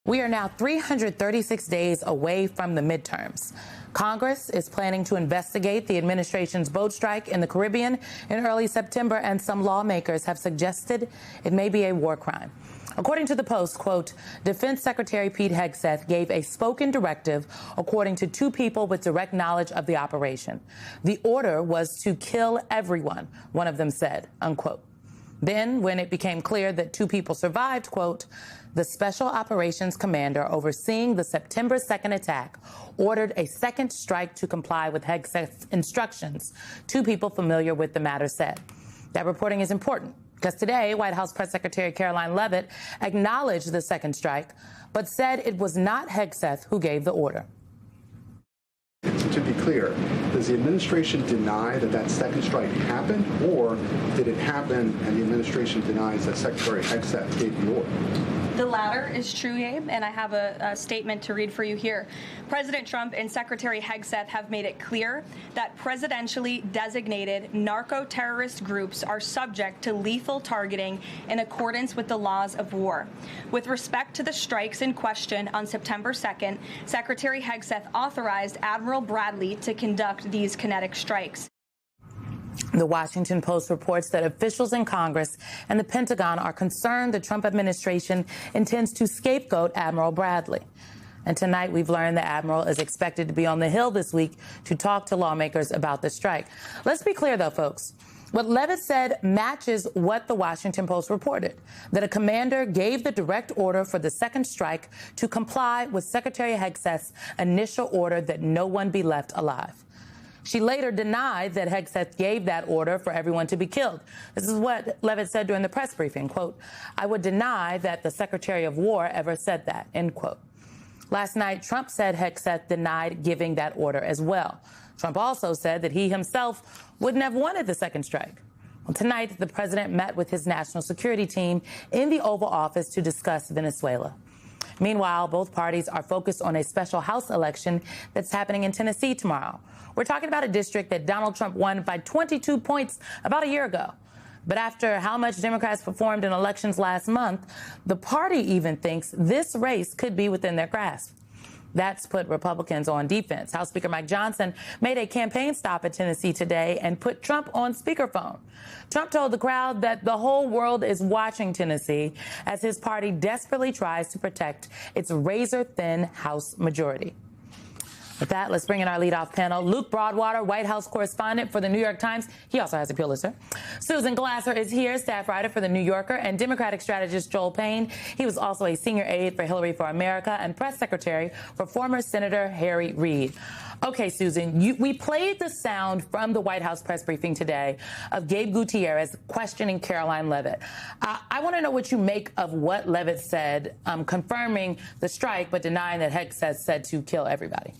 We are now 336 days away from the midterms. Congress is planning to investigate the administration's boat strike in the Caribbean in early September, and some lawmakers have suggested it may be a war crime. According to the Post, quote, Defense Secretary Pete Hegseth gave a spoken directive according to two people with direct knowledge of the operation. The order was to kill everyone, one of them said, unquote. Then, when it became clear that two people survived, quote, the Special Operations Commander overseeing the September 2nd attack ordered a second strike to comply with Hegseth's instructions, two people familiar with the matter said. That reporting is important because today, White House Press Secretary Karoline Leavitt acknowledged the second strike, but said it was not Hegseth who gave the order. To be clear, does the administration deny that that second strike happened, or did it happen and the administration denies that Secretary Hegseth gave the order? The latter is true, Abe, and I have a statement to read for you here. President Trump and Secretary Hegseth have made it clear that presidentially designated narco-terrorist groups are subject to lethal targeting in accordance with the laws of war. With respect to the strikes in question on September 2nd, Secretary Hegseth authorized Admiral Bradley to conduct these kinetic strikes. The Washington Post reports that officials in Congress and the Pentagon are concerned the Trump administration intends to scapegoat Admiral Bradley. And tonight we've learned the Admiral is expected to be on the Hill this week to talk to lawmakers about the strike. Let's be clear, though, folks. What Leavitt said matches what the Washington Post reported, that a commander gave the direct order for the second strike to comply with Secretary Hegseth's initial order that no one be left alive. She later denied that Hegseth gave that order for everyone to be killed. This is what Leavitt said during the press briefing, quote, I would deny that the Secretary of War ever said that, end quote. Last night, Trump said Hegseth denied giving that order as well. Trump also said that he himself wouldn't have wanted the second strike. Well, tonight, the president met with his national security team in the Oval Office to discuss Venezuela. Meanwhile, both parties are focused on a special House election that's happening in Tennessee tomorrow. We're talking about a district that Donald Trump won by 22 points about a year ago. But after how much Democrats performed in elections last month, the party even thinks this race could be within their grasp. That's put Republicans on defense. House Speaker Mike Johnson made a campaign stop in Tennessee today and put Trump on speakerphone. Trump told the crowd that the whole world is watching Tennessee as his party desperately tries to protect its razor-thin House majority. With that, let's bring in our leadoff panel. Luke Broadwater, White House correspondent for The New York Times. He also has a Pulitzer. Susan Glasser is here, staff writer for The New Yorker, and Democratic strategist Joel Payne. He was also a senior aide for Hillary for America and press secretary for former Senator Harry Reid. Okay, Susan, we played the sound from the White House press briefing today of Gabe Gutierrez questioning Karoline Leavitt. I want to know what you make of what Leavitt said, confirming the strike, but denying that Hegseth said to kill everybody.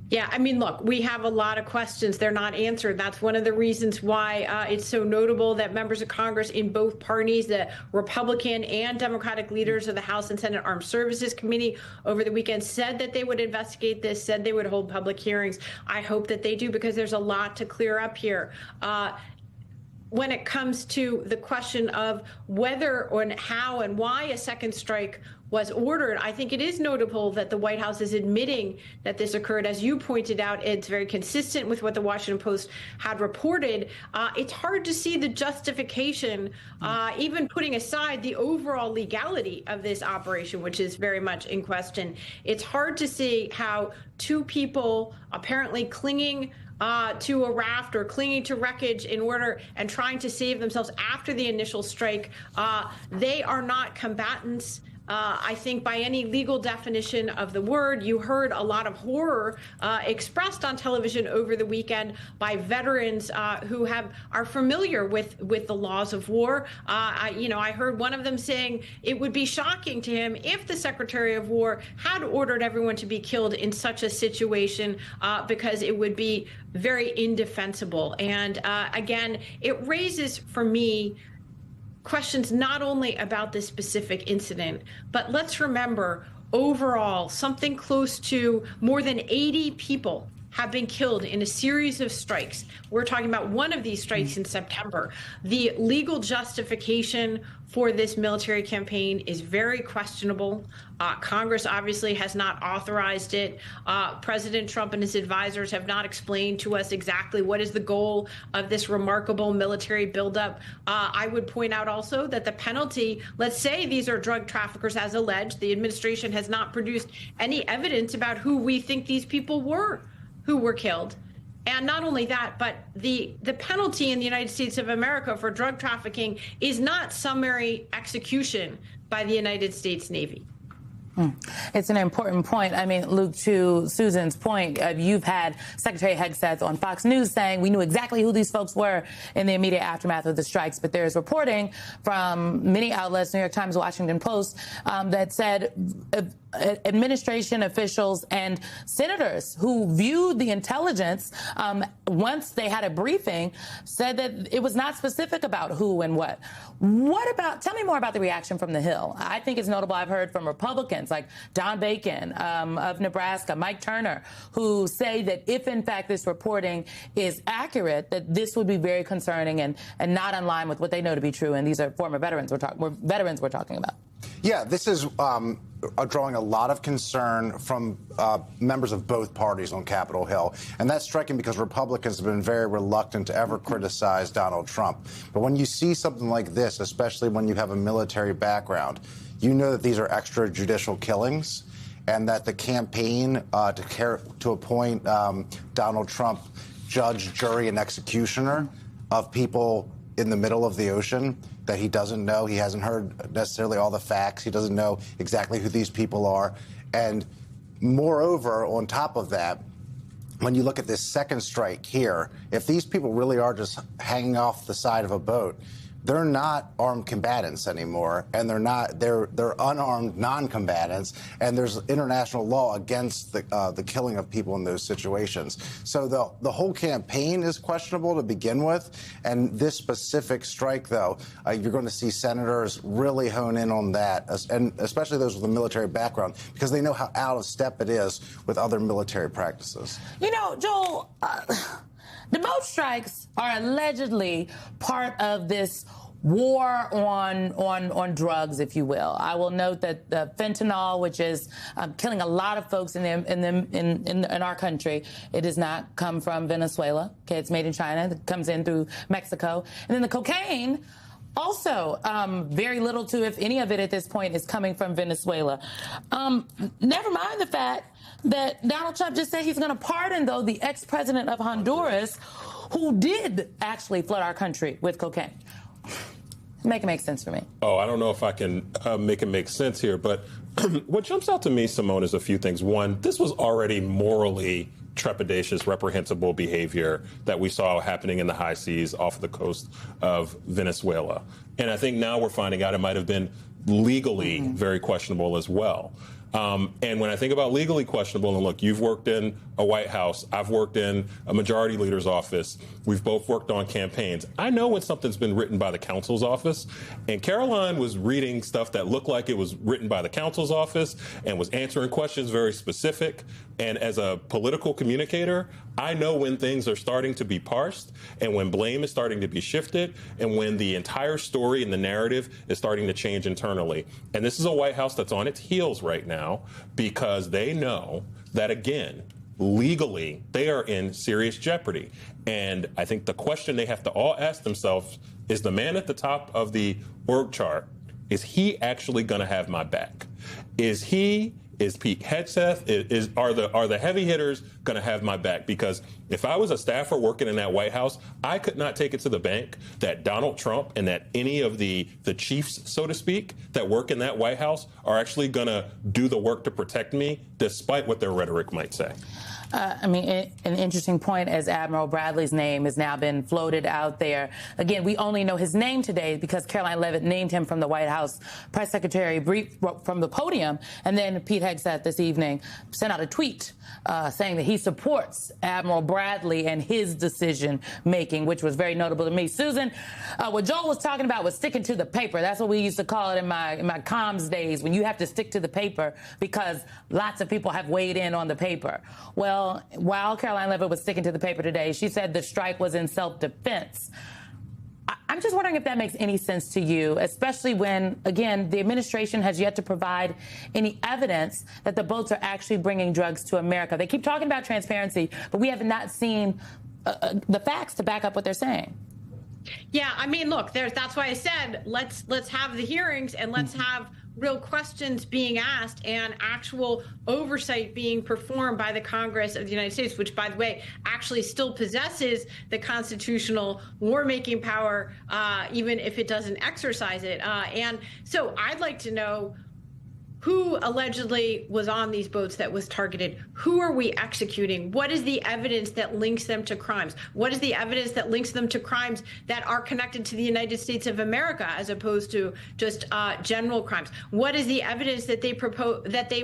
Yeah, I mean, look, we have a lot of questions. They're not answered. That's one of the reasons why it's so notable that members of Congress in both parties, the Republican and Democratic leaders of the House and Senate Armed Services Committee over the weekend said that they would investigate this, said they would hold public hearings. I hope that they do, because there's a lot to clear up here. When it comes to the question of whether or how and why a second strike was ordered, I think it is notable that the White House is admitting that this occurred. As you pointed out, it's very consistent with what the Washington Post had reported. It's hard to see the justification, even putting aside the overall legality of this operation, which is very much in question. It's hard to see how two people apparently clinging to a raft or clinging to wreckage in order and trying to save themselves after the initial strike, they are not combatants. I think by any legal definition of the word. You heard a lot of horror expressed on television over the weekend by veterans who are familiar with the laws of war. I heard one of them saying it would be shocking to him if the Secretary of War had ordered everyone to be killed in such a situation, because it would be very indefensible. And again, it raises for me questions not only about this specific incident, but let's remember overall something close to more than 80 people have been killed in a series of strikes. We're talking about one of these strikes in September. The legal justification for this military campaign is very questionable. Congress obviously has not authorized it. President Trump and his advisors have not explained to us exactly what is the goal of this remarkable military buildup. I would point out also that the penalty, let's say these are drug traffickers as alleged, the administration has not produced any evidence about who we think these people were who were killed. And not only that, but the penalty in the United States of America for drug trafficking is not summary execution by the United States Navy. It's an important point. I mean, Luke, to Susan's point, you've had Secretary Hegseth on Fox News saying we knew exactly who these folks were in the immediate aftermath of the strikes. But there's reporting from many outlets, New York Times, Washington Post, that said administration officials and senators who viewed the intelligence once they had a briefing said that it was not specific about who and what. Tell me more about the reaction from the Hill. I think it's notable. I've heard from Republicans like Don Bacon of Nebraska, Mike Turner, who say that if in fact this reporting is accurate, that this would be very concerning and not in line with what they know to be true. And these are former veterans we're talking about. Yeah, this is drawing a lot of concern from members of both parties on Capitol Hill. And that's striking because Republicans have been very reluctant to ever criticize Donald Trump. But when you see something like this, especially when you have a military background, you know that these are extrajudicial killings and that the campaign to appoint Donald Trump judge, jury, and executioner of people in the middle of the ocean that he doesn't know. He hasn't heard necessarily all the facts. He doesn't know exactly who these people are. And moreover, on top of that, when you look at this second strike here, if these people really are just hanging off the side of a boat, they're not armed combatants anymore, and they're unarmed non-combatants, and there's international law against the killing of people in those situations. So the whole campaign is questionable to begin with, and this specific strike, though, you're going to see senators really hone in on that, and especially those with a military background, because they know how out of step it is with other military practices. You know, Joel, the boat strikes are allegedly part of this war on drugs, if you will. I will note that the fentanyl, which is killing a lot of folks in our country, it does not come from Venezuela. Okay, it's made in China. It comes in through Mexico. And then the cocaine, also, very little to, if any of it at this point, is coming from Venezuela. Never mind the fact that Donald Trump just said he's going to pardon, though, the ex-president of Honduras, who did actually flood our country with cocaine. Make it make sense for me. Oh, I don't know if I can make it make sense here, but what jumps out to me, Simone, is a few things. One, this was already morally trepidatious, reprehensible behavior that we saw happening in the high seas off the coast of Venezuela. And I think now we're finding out it might have been legally very questionable as well. And when I think about legally questionable, and look, you've worked in a White House, I've worked in a majority leader's office, we've both worked on campaigns. I know when something's been written by the counsel's office, and Caroline was reading stuff that looked like it was written by the counsel's office and was answering questions very specific. And as a political communicator, I know when things are starting to be parsed and when blame is starting to be shifted and when the entire story and the narrative is starting to change internally. And this is a White House that's on its heels right now because they know that, again, legally, they are in serious jeopardy. And I think the question they have to all ask themselves is the man at the top of the org chart, is he actually going to have my back? Is Pete Hegseth, are the heavy hitters going to have my back? Because if I was a staffer working in that White House, I could not take it to the bank that Donald Trump and that any of the chiefs, so to speak, that work in that White House are actually going to do the work to protect me, despite what their rhetoric might say. An interesting point, as Admiral Bradley's name has now been floated out there. Again, we only know his name today because Caroline Leavitt named him from the White House press secretary brief from the podium. And then Pete Hegseth this evening sent out a tweet saying that he supports Admiral Bradley and his decision making, which was very notable to me. Susan, what Joel was talking about was sticking to the paper. That's what we used to call it in my comms days, when you have to stick to the paper because lots of people have weighed in on the paper. Well, while Caroline Leavitt was sticking to the paper today, she said the strike was in self-defense. I'm just wondering if that makes any sense to you, especially when, again, the administration has yet to provide any evidence that the boats are actually bringing drugs to America. They keep talking about transparency, but we have not seen the facts to back up what they're saying. Yeah, I mean, look, that's why I said let's have the hearings and let's have real questions being asked and actual oversight being performed by the Congress of the United States, which, by the way, actually still possesses the constitutional war-making power, even if it doesn't exercise it. And so I'd like to know who allegedly was on these boats that was targeted. Who are we executing? What is the evidence that links them to crimes? What is the evidence that links them to crimes that are connected to the United States of America as opposed to just general crimes? What is the evidence that they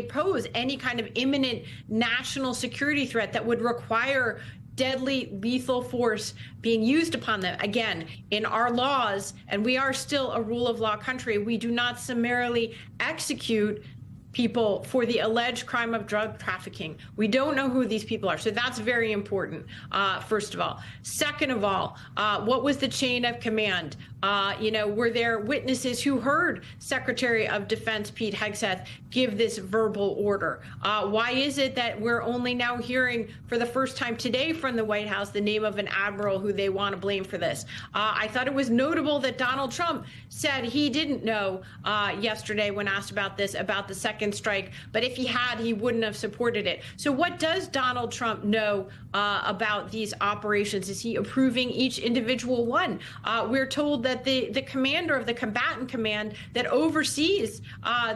pose any kind of imminent national security threat that would require deadly lethal force being used upon them? Again, in our laws, and we are still a rule of law country, we do not summarily execute people for the alleged crime of drug trafficking. We don't know who these people are. So that's very important, first of all. Second of all, what was the chain of command? Were there witnesses who heard Secretary of Defense Pete Hegseth give this verbal order? Why is it that we're only now hearing for the first time today from the White House the name of an admiral who they want to blame for this? I thought it was notable that Donald Trump said he didn't know yesterday when asked about this, about the second strike, but if he had, he wouldn't have supported it. So what does Donald Trump know about these operations? Is he approving each individual one? We're told that the commander of the combatant command that oversees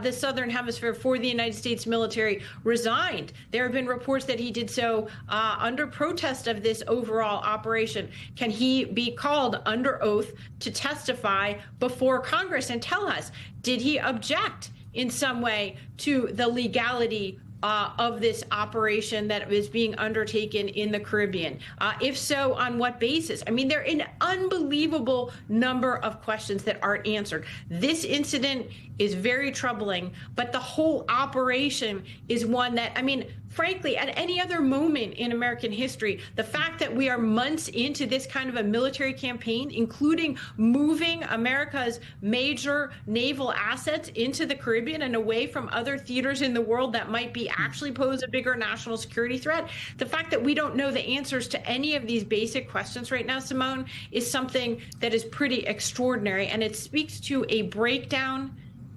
the Southern Hemisphere for the United States military resigned. There have been reports that he did so under protest of this overall operation. Can he be called under oath to testify before Congress and tell us, did he object in some way to the legality of this operation that is being undertaken in the Caribbean? If so, on what basis? I mean, there are an unbelievable number of questions that aren't answered. This incident is very troubling, but the whole operation is one that, I mean, frankly, at any other moment in American history, the fact that we are months into this kind of a military campaign, including moving America's major naval assets into the Caribbean and away from other theaters in the world that might be actually pose a bigger national security threat, the fact that we don't know the answers to any of these basic questions right now, Simone, is something that is pretty extraordinary. And it speaks to a breakdown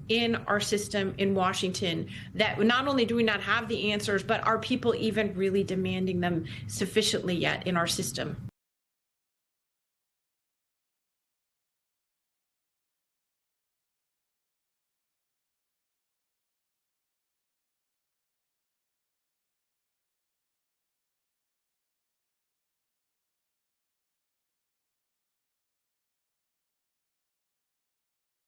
in our system in Washington, that not only do we not have the answers, but are people even really demanding them sufficiently yet in our system?